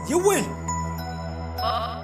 You win.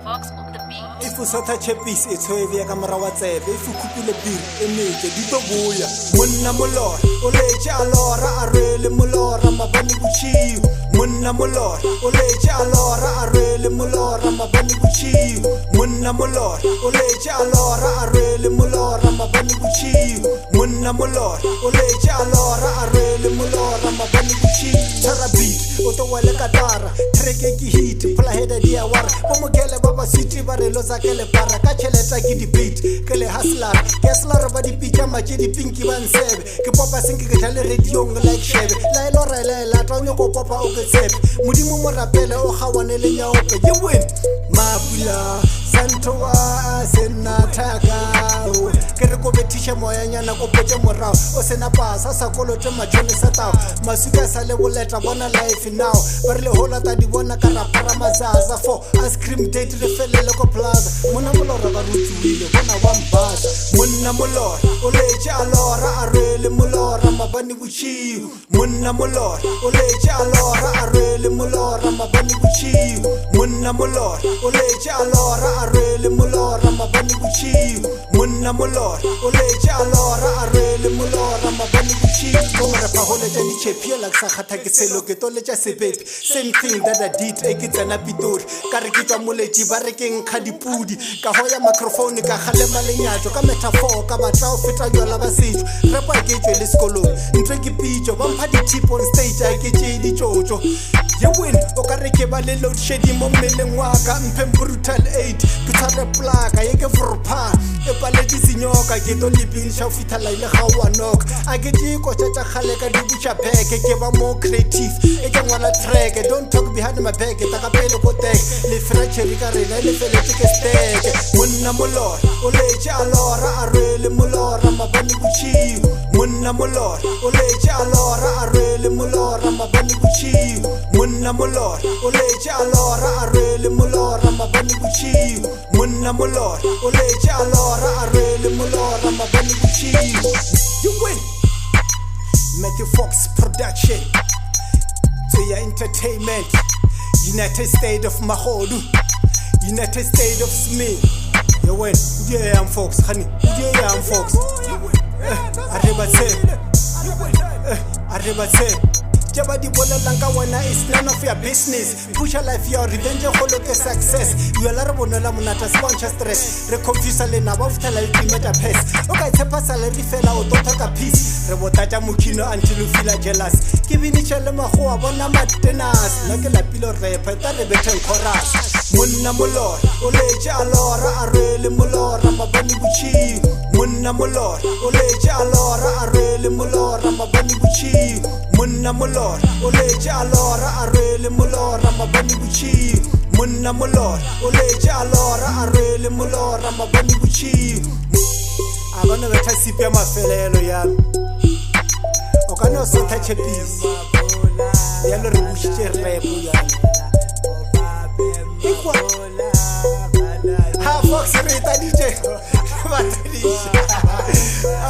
Fox on the beat. If you sort a chepis, it's heavy a camera WhatsApp. If you could be beer, a mate, you do boya. Munna Mulor, Oleja Alora, a really Mulora, my bunny Gucci. Munna Mulor, Oleja Alora, a really Mulora, my bunny Gucci. Munna Mulor, Oleja Alora, a really Mulora, my bunny Gucci. Munna Mulor, Oleja Alora, a really Mulora, my bunny Gucci. Tarabi, Otowale Katara, Treke Hit, Plaheda Diawar, Omogele Baba City, Barelosa Kele Para, Kacheleta Gidipit, Kele Haslar, Keslar Badi Pijama, Jidi Pinky Van Seb, Kipapa Sinki Radio like Sheb, Lailora Lela, Tonyo Papa Okesep, Mudimu Rapele, Ohawanele Yaope, you win. Mabula, Santoa, Senataka, Kereko Betisha Moyana, Kopoja Mora, Osenapa, Sakolo Tema, Johnny Sata, Masuka Sale will let a bona life now, Barle Hola Tadiwana Karamaza for ice cream date to the Fele Loco Plaza, Munamulo Rabarutu, Wana Wambas, Munamulo, Oleja Alora, a really Mulora, Mabani Gucci, Munamulo, Oleja Alora, a really Mulora, Mabani Gucci, Munamulo, Oleja Alora, a really Mulora, Mabani Gucci, Munamulo, Oleja Alora, a really Mulora, Mabani Gucci, Mora Pahola Chepia like Sahata Geselo, Getoleja Sebet, same thing that I did, Ekitana Pitur, Karikita Muleji, Baraking Kadipudi, Kahoya Microphone, Kahalemalia, Kametafor, Kamatao, Fita Yolabasi, Rapa Gate, Scolo, Intrigi Pijo, one party tip on stage, I get the Jojo. You win, Okareke Balelo, Shady Momel, Waka, and Brutal 8, Pitala Plaque, I get for a pa, a Palatis in York, I get only Bill Shafita like Hawa Knock, I get you, Cochata Haleka, Dubucha Peg, I give a more creative, I don't want to track, I don't talk behind my back, I got a pelo cotek, Le French, Ricarina, Le Felice Steg, Munamulo, Oleja Alora, a really Mulora, my bunny Gucci, Munamulo, Oleja Alora, a really Mulora, my bunny Gucci, Munamulo, Oleja Alora, a really Mulora, my bunny Gucci, Munamulo, Oleja Alora, a really Mulora, my bunny Gucci. You win. Matthew Fox Production, to your entertainment, United States of Mahodu, United States of Smith. You win. Yeah, I'm Fox, honey. Yeah, I'm Fox. Arriba Jabadi Bola Lanka Wana is none of your business. Push your life, your revenge, holoke success. You are Larabonala Munata sponge stress. Reconfuse Lena of Talmeta pest. Okay, Tepa salary fella or Dotaka peace. Rebotaja Mukino until you feel jealous. Giving each other Mahua, Bonamatenas, like a pillow rapper, that a better chorus. Munamulo, Oleja Alora, a really Mulora, Mabani Gucci. Munamulo, Oleja Alora, a really Mulora, Mabani Gucci. Munamulo, Oleja Alora, a really Mulora, Mabani Gucci. Munamulo, Oleja Alora, a really Mulora, Mabani Gucci. I'm gonna let us see my fellow yan. Okano so touch a piece. Yellow Rushter Rebuyan. Half Fox Rita DJ.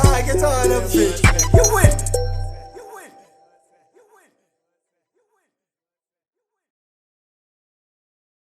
I get all of it. You win.